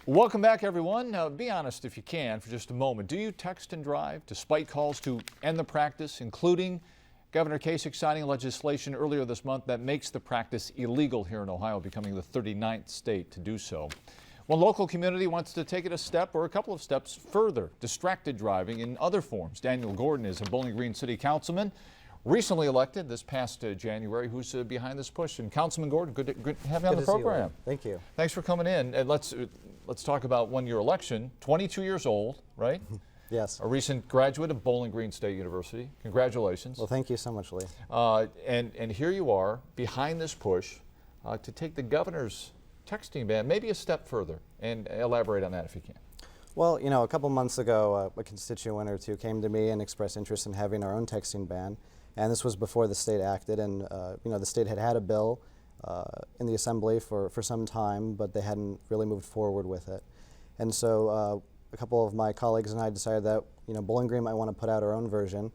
Welcome back, everyone. Now, be honest if you can for just a moment. Do you text and drive despite calls to end the practice, including Governor Kasich signing legislation earlier this month that makes the practice illegal here in Ohio, becoming the 39th state to do so? One local community wants to take it a step or a couple of steps further, distracted driving in other forms. Daniel Gordon is a Bowling Green City councilman, recently elected this past January, who's behind this push. And Councilman Gordon, good to have you on the program. Thank you. Thanks for coming in. And let's talk about your election. 22 years old, right? Yes. A recent graduate of Bowling Green State University. Congratulations. Well, thank you so much, Lee. And here you are behind this push to take the governor's texting ban maybe a step further, and elaborate on that if you can. Well, you know, a couple months ago, a constituent or two came to me and expressed interest in having our own texting ban. And this was before the state acted, and you know, the state had a bill in the assembly for some time, but they hadn't really moved forward with it. And so a couple of my colleagues and I decided that, you know, Bowling Green might want to put out our own version.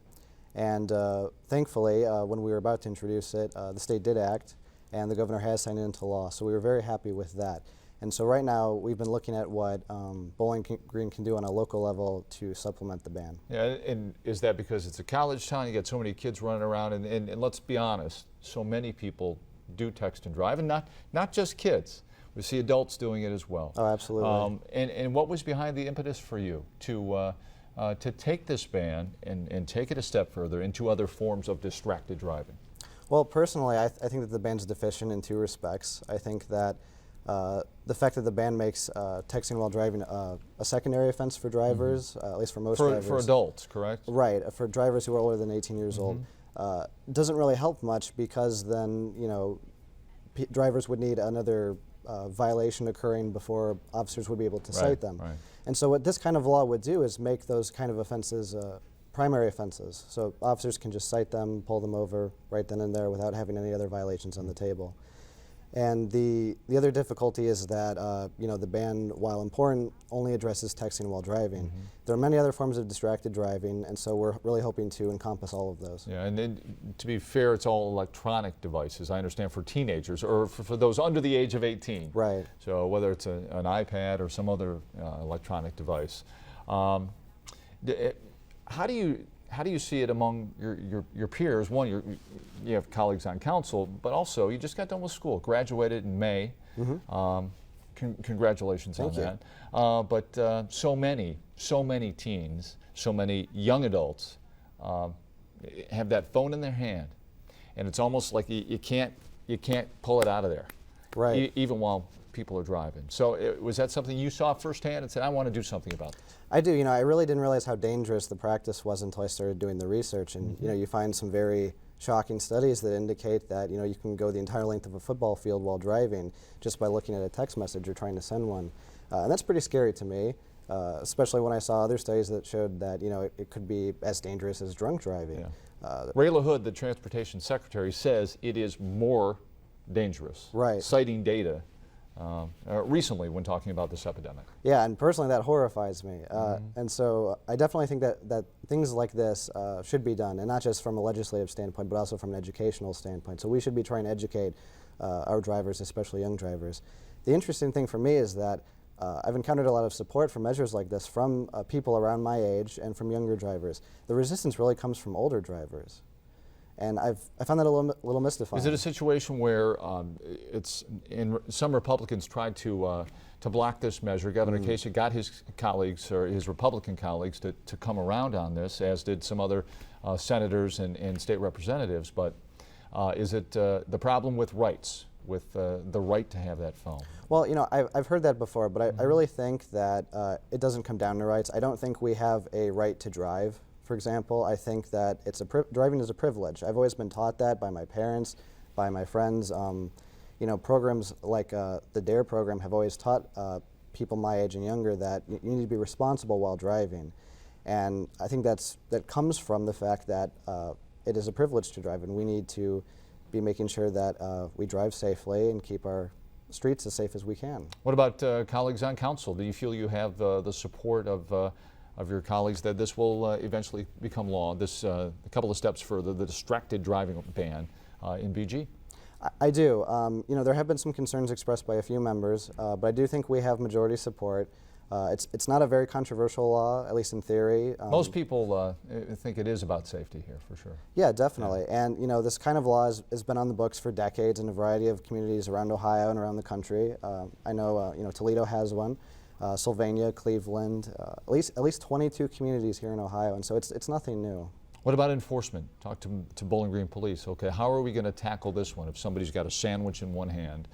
And thankfully, when we were about to introduce it, the state did act, and the governor has signed it into law. So we were very happy with that. And so right now, we've been looking at what Bowling Green can do on a local level to supplement the ban. Yeah, and is that because it's a college town, you get so many kids running around, and let's be honest, so many people do text and drive, and not just kids. We see adults doing it as well. Oh, absolutely. And what was behind the impetus for you to take this ban and take it a step further into other forms of distracted driving? Well, personally, I think that the ban's deficient in two respects. I think that the fact that the ban makes texting while driving a secondary offense for drivers, at least for most drivers. For adults, correct? Right, for drivers who are older than 18 years old. Doesn't really help much, because then, you know, drivers would need another violation occurring before officers would be able to cite them. Right. And so what this kind of law would do is make those kind of offenses primary offenses. So officers can just cite them, pull them over right then and there without having any other violations on the table. And the other difficulty is that you know, the ban, while important, only addresses texting while driving. There are many other forms of distracted driving, and so we're really hoping to encompass all of those. Yeah, and then, to be fair, it's all electronic devices, I understand, for teenagers, or for those under the age of 18. Right. So whether it's an iPad or some other electronic device. How do you see it among your peers? One, you have colleagues on council, but also you just got done with school, graduated in May. Congratulations on that. But so many teens, so many young adults have that phone in their hand, and it's almost like you can't pull it out of there, right? Even while people are driving. So was that something you saw firsthand and said, I want to do something about this? I do. You know, I really didn't realize how dangerous the practice was until I started doing the research. And you know, you find some very shocking studies that indicate that, you know, you can go the entire length of a football field while driving just by looking at a text message or trying to send one. And that's pretty scary to me, especially when I saw other studies that showed that, you know, it could be as dangerous as drunk driving. Yeah. Ray LaHood, the transportation secretary, says it is more dangerous, right, citing data recently when talking about this epidemic. Yeah, and personally that horrifies me. And so I definitely think that things like this should be done, and not just from a legislative standpoint, but also from an educational standpoint. So we should be trying to educate our drivers, especially young drivers. The interesting thing for me is that I've encountered a lot of support for measures like this from people around my age and from younger drivers. The resistance really comes from older drivers. And I found that a little mystifying. Is it a situation where some Republicans tried to block this measure? Governor Kasich got his colleagues, or his Republican colleagues, to come around on this, as did some other senators and state representatives. But is it the problem with rights, with the right to have that phone? Well, you know, I've heard that before, but I really think that it doesn't come down to rights. I don't think we have a right to drive. For example, I think that driving is a privilege. I've always been taught that by my parents, by my friends. You know, programs like the DARE program have always taught people my age and younger that you need to be responsible while driving. And I think that comes from the fact that it is a privilege to drive, and we need to be making sure that we drive safely and keep our streets as safe as we can. What about colleagues on council? Do you feel you have the support of your colleagues that this will eventually become law, this a couple of steps further, the distracted driving ban in BG? I do. You know, there have been some concerns expressed by a few members, but I do think we have majority support. It's not a very controversial law, at least in theory. Most people think it is about safety here, for sure. Yeah, definitely. And you know, this kind of law has been on the books for decades in a variety of communities around Ohio and around the country. I know, you know, Toledo has one, Sylvania, Cleveland, at least 22 communities here in Ohio, and so it's nothing new. What about enforcement? Talk to Bowling Green Police. Okay, how are we going to tackle this one? If somebody's got a sandwich in one hand,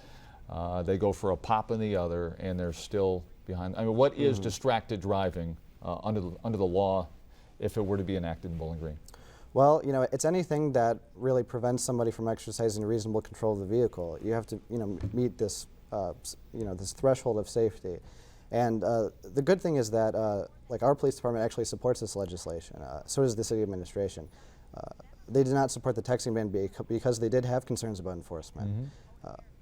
they go for a pop in the other, and they're still behind. I mean, what is distracted driving under the law if it were to be enacted in Bowling Green? Well, you know, it's anything that really prevents somebody from exercising reasonable control of the vehicle. You have to, you know, meet this, you know, this threshold of safety. And the good thing is that, like, our police department actually supports this legislation. So does the city administration. They did not support the texting ban because they did have concerns about enforcement.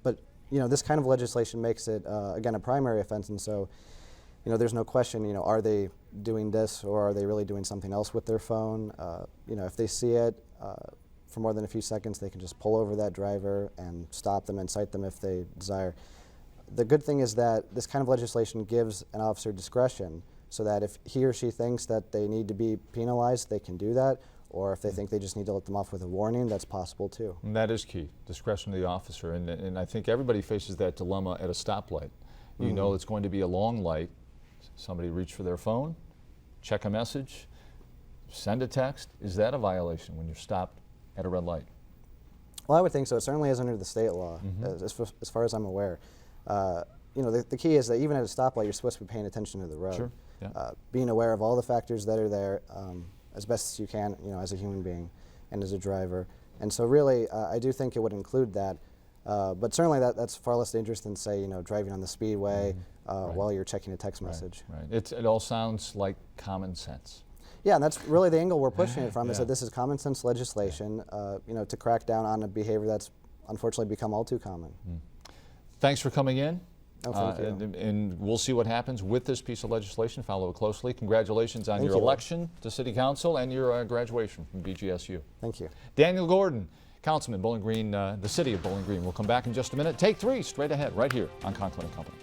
But you know, this kind of legislation makes it again a primary offense, and so you know, there's no question. You know, are they doing this or are they really doing something else with their phone? You know, if they see it for more than a few seconds, they can just pull over that driver and stop them and cite them if they desire. The good thing is that this kind of legislation gives an officer discretion, so that if he or she thinks that they need to be penalized, they can do that, or if they think they just need to let them off with a warning, that's possible too. And that is key, discretion of the officer, and I think everybody faces that dilemma at a stoplight. You know it's going to be a long light, somebody reach for their phone, check a message, send a text. Is that a violation when you're stopped at a red light? Well, I would think so. It certainly is under the state law, as far as I'm aware. You know, the key is that even at a stoplight, you're supposed to be paying attention to the road. Sure. Yeah. Being aware of all the factors that are there as best as you can, you know, as a human being and as a driver. And so really, I do think it would include that. But certainly that's far less dangerous than, say, you know, driving on the speedway while you're checking a text message. Right. It all sounds like common sense. Yeah, and that's really the angle we're pushing it from, is that this is common sense legislation, you know, to crack down on a behavior that's unfortunately become all too common. Thanks for coming in. Oh, thank you. And we'll see what happens with this piece of legislation. Follow it closely. Congratulations on your election to City Council and your graduation from BGSU. Thank you. Daniel Gordon, Councilman, Bowling Green, the City of Bowling Green. We'll come back in just a minute. Take 3 straight ahead right here on Conklin and Company.